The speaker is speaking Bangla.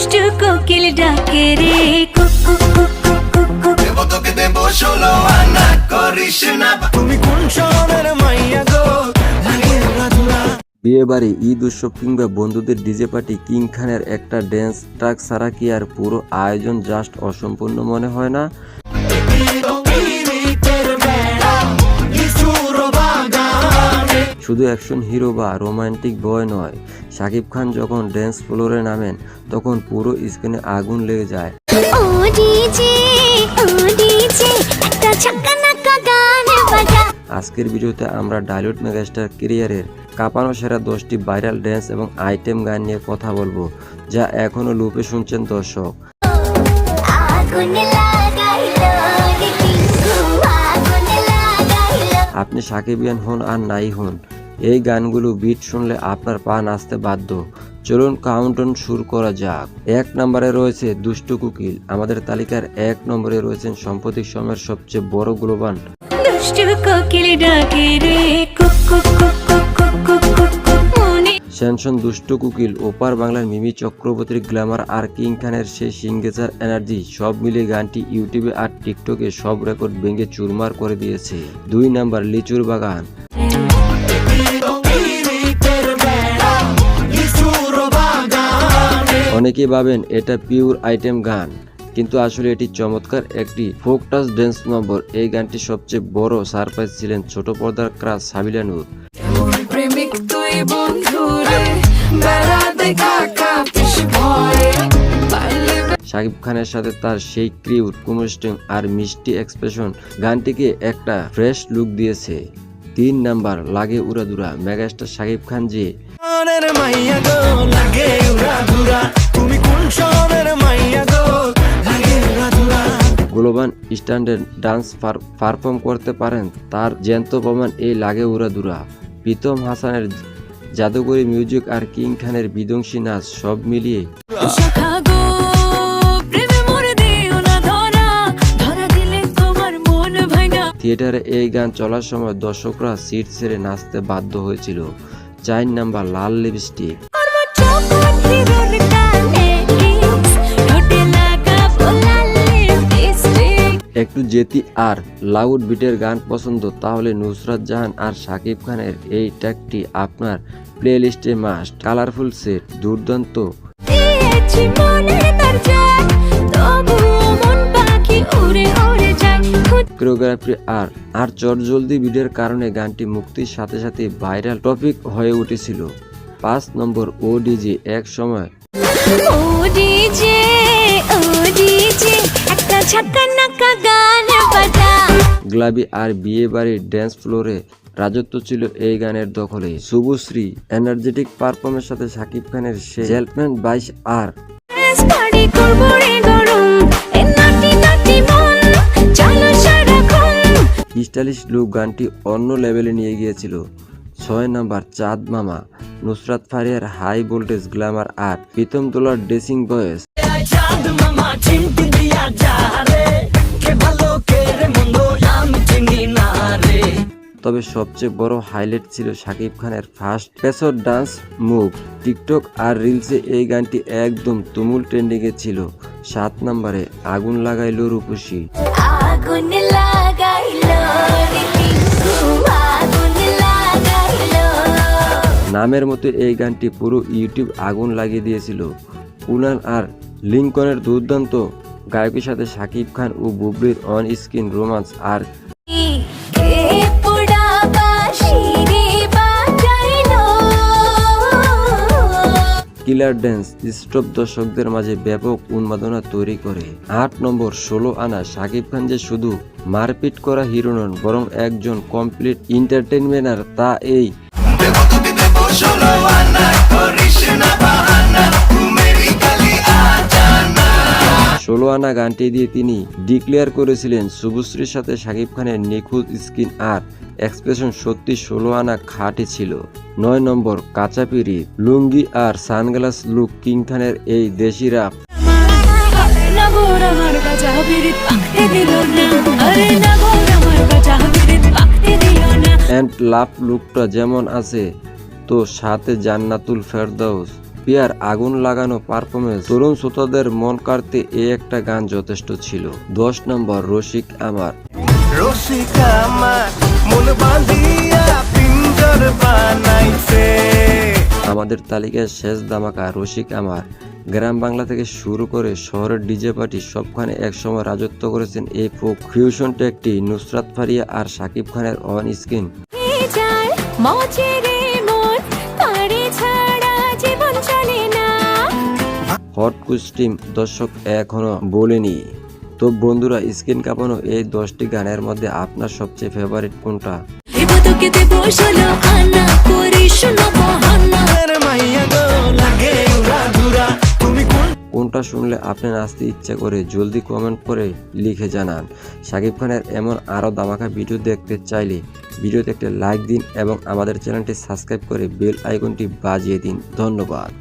দুষ্টু কোকিল ডাকে রে কুকু কুকু কুকু দেব তোকে দেব 16 আনা করিস না তুমি কোন শহরের মাইয়া গো লাগে উড়াধুরা। বিয়ে বাড়ি, ঈদ উৎসব কিংবা বন্ধুদের ডিজে পার্টি, কিং খানের একটা ড্যান্স ট্রাক ছাড়া কি আর পুরো আয়োজন জাস্ট অসম্পূর্ণ মনে হয় না? শুধু অ্যাকশন হিরো বা রোমান্টিক বয় নয়, শাকিব খান যখন ড্যান্স ফ্লোরে নামেন তখন পুরো স্ক্রিনে আগুন লেগে যায়। ও ডিজে একটা ঝাঁকানাকা গান বাজা। আজকের ভিডিওতে আমরা ডালিউড মেগাস্টার ক্যারিয়ারের কাঁপানো সেরা 10টি ভাইরাল ড্যান্স এবং আইটেম গান নিয়ে কথা বলবো, যা এখনো লুপে শুনছেন দর্শক। আগুন লাগাইলো রে টিঙ্কু, আগুন লাগাইলো। আপনি সাকিবিয়ান হন আর নাই হন, এই গানগুলো বিট শুনলে আপনার পা নাচতে বাধ্য। চলুন কাউন্টডাউন শুরু করা যাক। 1 নম্বরে রয়েছে দুষ্টু কোকিল। আমাদের তালিকার 1 নম্বরে রয়েছেন সাম্প্রতিক সময়ের সবচেয়ে বড় গ্লোবাল দুষ্টু কোকিল ডাকে রে কুকু কুকু কুকু কুকু মনে। সেনসন দুষ্টু কোকিল, ওপার বাংলার মিমি চক্রবর্তীর গ্ল্যামার আর কিং খানের সেই সিগনেচার এনার্জি সব মিলিয়ে গানটি ইউটিউবে আর টিকটকে সব রেকর্ড ভেঙে চুরমার করে দিয়েছে। 2 নম্বর লিচুর বাগান। অনেকে ভাবেন এটা পিওর আইটেম গান, কিন্তু আসলে এটি চমৎকার একটি ফোক টাচ ড্যান্স নম্বর। এই গানটি সবচেয়ে বড় সারপ্রাইজ ছিলেন ছোট পর্দার ক্রাশ সাবিলা নূর। শাকিব খানের সাথে তার সেই কিউট কুমস্টিং আর মিষ্টি এক্সপ্রেশন গানটিকে একটা ফ্রেশ লুক দিয়েছে। 3 নাম্বার লাগে উড়াধুরা। মেগাস্টার শাকিব খান যে মাইয়া গো লাগে উড়াধুরা, তুমি কোন শহরের মাইয়া গো লাগে উড়াধুরা। গ্লোবাল স্ট্যান্ডার্ড ডান্স পারফর্ম করতে পারেন তার জ্যান্ত প্রমাণ এই লাগে উড়াধুরা। প্রীতম হাসানের জাদুকরি মিউজিক আর কিং খানের বিধ্বংসী নাচ সব মিলিয়ে থিয়েটারে এই গান চলার সময় দর্শকরা সিট ছেড়ে নাচতে বাধ্য হয়েছিল। 4 নাম্বার লাল লিপস্টিক। একটু জেতি আর লাউড বিটের গান পছন্দ, তাহলে নুসরাত জাহান আর শাকিব খানের এই ট্র্যাকটি আপনার প্লে লিস্টে মাস্ট। কালারফুল সেট, দুর্দান্ত কোরিওগ্রাফি আর চটজলদি বিটের কারণে গানটি মুক্তির সাথে সাথে ভাইরাল টপিক হয়ে উঠেছিল। 5 নম্বর ও ডিজে। এক সময় গ্লাবি আর বিয়ে বাড়ির ড্যান্স ফ্লোরে রাজত্ব ছিল এই গানের দখলে। শুভশ্রী এনার্জেটিক পারফরমেন্সের সাথে শাকিব খানের জেলম্যান 22 আর স্টাইলিশ লুক গানটি অন্য লেভেলে নিয়ে গিয়েছিল। 6 নাম্বার চাঁদ মামা। নুসরাত ফারিয়ার হাই ভোল্টেজ গ্ল্যামার আর প্রীতম তোলার ড্রেসিং ভয়েস। তবে সবচেয়ে বড় হাইলাইট ছিল শাকিব খানের ফার্স্ট পেসর ডান্স মুভ। টিকটক আর রিলসে এই গানটি একদম তুমুল ট্রেন্ডিং এ ছিল। 7 নম্বরে আগুন লাগাইলো রূপসী। নামের মতো এই গানটি পুরো ইউটিউব আগুন লাগিয়ে দিয়েছিল। কুনাল আর লিঙ্কনের দুর্দান্ত গায়কের সাথে শাকিব খান ও বুবলির অন স্ক্রিন রোমান্স আর কিলার ড্যান্স স্টপ দর্শকদের মাঝে ব্যাপক উন্মাদনা তৈরি করে। 8 নম্বর 16 আনা। শাকিব খান যে শুধু মারপিট করা হিরো নন, বরং একজন কমপ্লিট এন্টারটেইনমেন্টার, তা এই 16 আনা গানটি দিয়ে তিনি ডিক্লেয়ার করেছিলেন শুভশ্রীর সাথে শাকিব খানের নিখুঁত স্কিন আর এক্সপ্রেশন সত্যি 16 আনা খাঁটি ছিল। 9 নম্বর কাঁচা পিরি। লুঙ্গি আর সানগ্লাস লুক কিং খানের এই দেশি রাপ এন্ড লাভ লুকটা যেমন আছে তো সাথে জান্নাতুল ফেরদাউস পিয়ার আগুন লাগানো পারফরমেন্স তরুণ শ্রোতাদের মন কাড়তে এই একটা গান যথেষ্ট ছিল। 10 নম্বর রসিক আমার। রসিকা আমার মন বাঁধিয়া পিঞ্জর বানাইছে। আমাদের তালিকায় শেষ ধামাকা রসিক আমার। গ্রাম বাংলা থেকে শুরু করে শহরের ডিজে পার্টি সবখানে একসময় রাজত্ব করেছেন এই ফোক ফিউশন ট্র্যাকটি নুসরাত ফারিয়া আর শাকিব খানের অন স্ক্রিন। যার মজেরে মন তারে ছাড়া জীবন চলে না। হট কুস্টিম দর্শক এখনো বলেনি। তো বন্ধুরা, স্ক্রিন কাঁপানো এই 10টি গানের মধ্যে আপনার সবচেয়ে ফেভারিট কোনটা? দেব তোকে দেব 16 আনা করিস না বাহানা। মাইয়া গো লাগে উড়া ঘুরা, তুমি কোন কোনটা শুনলে আপনি নাচতে ইচ্ছা করে জলদি কমেন্ট করে লিখে জানান। শাকিব খানের এমন আরও ধামাকা ভিডিও দেখতে চাইলে ভিডিওতে একটা লাইক দিন এবং আমাদের চ্যানেলটি সাবস্ক্রাইব করে বেল আইকনটি বাজিয়ে দিন। ধন্যবাদ।